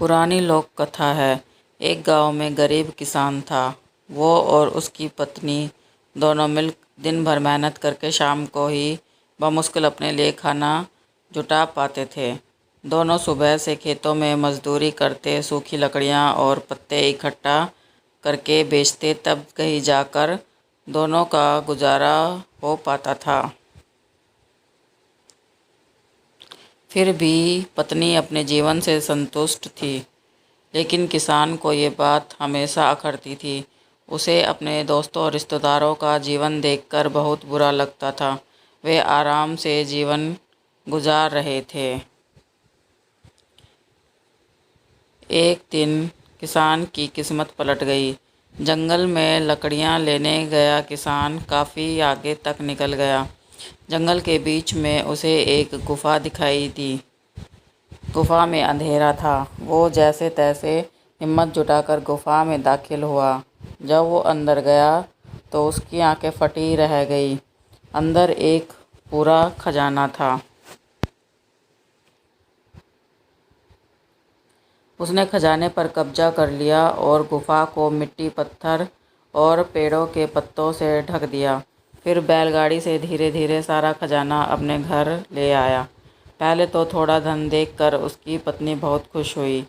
पुरानी लोक कथा है। एक गांव में गरीब किसान था। वो और उसकी पत्नी दोनों मिल दिन भर मेहनत करके शाम को ही बमुश्किल अपने लिए खाना जुटा पाते थे। दोनों सुबह से खेतों में मजदूरी करते, सूखी लकड़ियां और पत्ते इकट्ठा करके बेचते, तब कहीं जाकर दोनों का गुजारा हो पाता था। फिर भी पत्नी अपने जीवन से संतुष्ट थी, लेकिन किसान को ये बात हमेशा अखरती थी। उसे अपने दोस्तों और रिश्तेदारों का जीवन देखकर बहुत बुरा लगता था। वे आराम से जीवन गुजार रहे थे। एक दिन किसान की किस्मत पलट गई। जंगल में लकड़ियां लेने गया किसान काफ़ी आगे तक निकल गया। जंगल के बीच में उसे एक गुफा दिखाई दी। गुफा में अंधेरा था। वो जैसे तैसे हिम्मत जुटाकर गुफा में दाखिल हुआ। जब वो अंदर गया तो उसकी आंखें फटी रह गई। अंदर एक पूरा खजाना था। उसने खजाने पर कब्जा कर लिया और गुफा को मिट्टी, पत्थर और पेड़ों के पत्तों से ढक दिया। फिर बैलगाड़ी से धीरे धीरे सारा खजाना अपने घर ले आया। पहले तो थोड़ा धन देखकर उसकी पत्नी बहुत खुश हुई,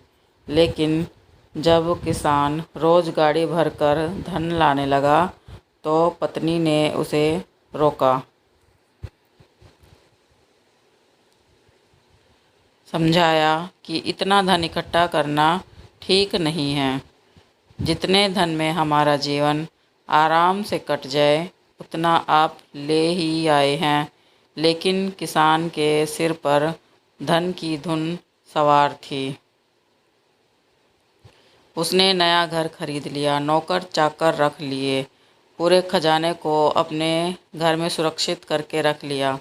लेकिन जब किसान रोज गाड़ी भरकर धन लाने लगा तो पत्नी ने उसे रोका, समझाया कि इतना धन इकट्ठा करना ठीक नहीं है। जितने धन में हमारा जीवन आराम से कट जाए, उतना आप ले ही आए हैं। लेकिन किसान के सिर पर धन की धुन सवार थी। उसने नया घर खरीद लिया, नौकर चाकर रख लिए, पूरे खजाने को अपने घर में सुरक्षित करके रख लिया।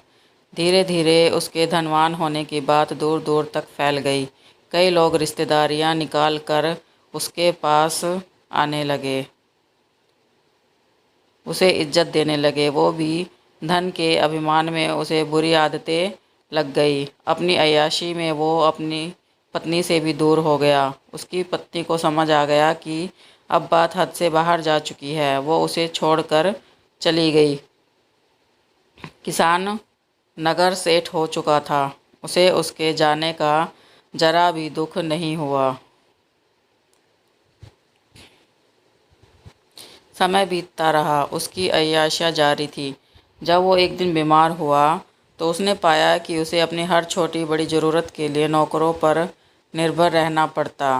धीरे धीरे उसके धनवान होने की बात दूर दूर तक फैल गई। कई लोग रिश्तेदारियां निकाल कर उसके पास आने लगे, उसे इज्जत देने लगे। वो भी धन के अभिमान में उसे बुरी आदतें लग गई। अपनी अय्याशी में वो अपनी पत्नी से भी दूर हो गया। उसकी पत्नी को समझ आ गया कि अब बात हद से बाहर जा चुकी है। वो उसे छोड़कर चली गई। किसान नगर सेठ हो चुका था। उसे उसके जाने का जरा भी दुख नहीं हुआ। समय बीतता रहा, उसकी अय्याशियाँ जारी थी। जब वो एक दिन बीमार हुआ तो उसने पाया कि उसे अपनी हर छोटी बड़ी ज़रूरत के लिए नौकरों पर निर्भर रहना पड़ता।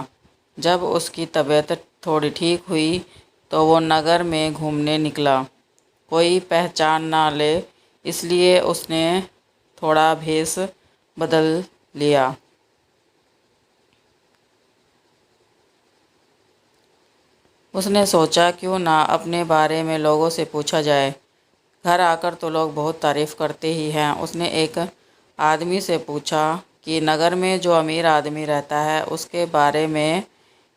जब उसकी तबीयत थोड़ी ठीक हुई तो वो नगर में घूमने निकला। कोई पहचान ना ले, इसलिए उसने थोड़ा भेष बदल लिया। उसने सोचा क्यों ना अपने बारे में लोगों से पूछा जाए। घर आकर तो लोग बहुत तारीफ़ करते ही हैं। उसने एक आदमी से पूछा कि नगर में जो अमीर आदमी रहता है उसके बारे में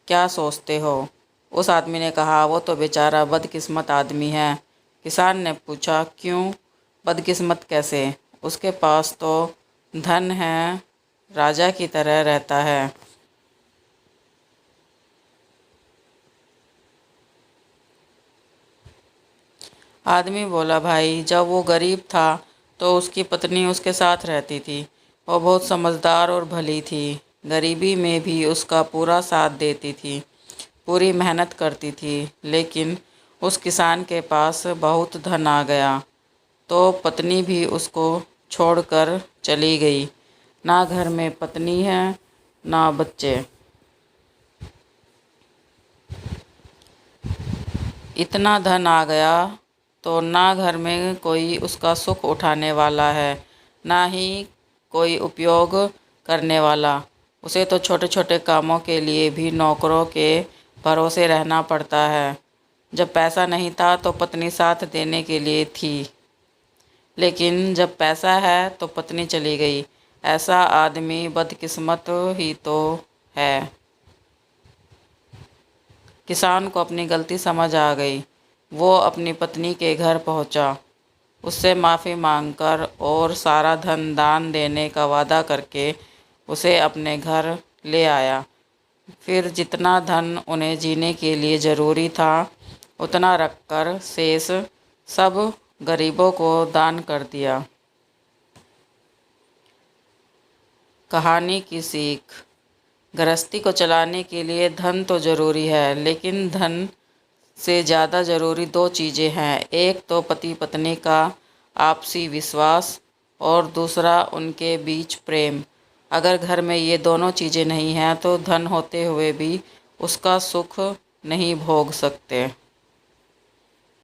क्या सोचते हो। उस आदमी ने कहा, वो तो बेचारा बदकिस्मत आदमी है। किसान ने पूछा, क्यों बदकिस्मत कैसे? उसके पास तो धन है, राजा की तरह रहता है। आदमी बोला, भाई जब वो गरीब था तो उसकी पत्नी उसके साथ रहती थी। वो बहुत समझदार और भली थी। गरीबी में भी उसका पूरा साथ देती थी, पूरी मेहनत करती थी। लेकिन उस किसान के पास बहुत धन आ गया तो पत्नी भी उसको छोड़कर चली गई। ना घर में पत्नी है, ना बच्चे। इतना धन आ गया तो ना घर में कोई उसका सुख उठाने वाला है, ना ही कोई उपयोग करने वाला। उसे तो छोटे छोटे कामों के लिए भी नौकरों के भरोसे रहना पड़ता है। जब पैसा नहीं था तो पत्नी साथ देने के लिए थी, लेकिन जब पैसा है तो पत्नी चली गई। ऐसा आदमी बदकिस्मत ही तो है। किसान को अपनी गलती समझ आ गई। वो अपनी पत्नी के घर पहुंचा, उससे माफ़ी मांगकर और सारा धन दान देने का वादा करके उसे अपने घर ले आया। फिर जितना धन उन्हें जीने के लिए ज़रूरी था उतना रखकर शेष सब गरीबों को दान कर दिया। कहानी की सीख। गृहस्थी को चलाने के लिए धन तो ज़रूरी है, लेकिन धन से ज़्यादा ज़रूरी दो चीज़ें हैं। एक तो पति पत्नी का आपसी विश्वास और दूसरा उनके बीच प्रेम। अगर घर में ये दोनों चीज़ें नहीं हैं तो धन होते हुए भी उसका सुख नहीं भोग सकते।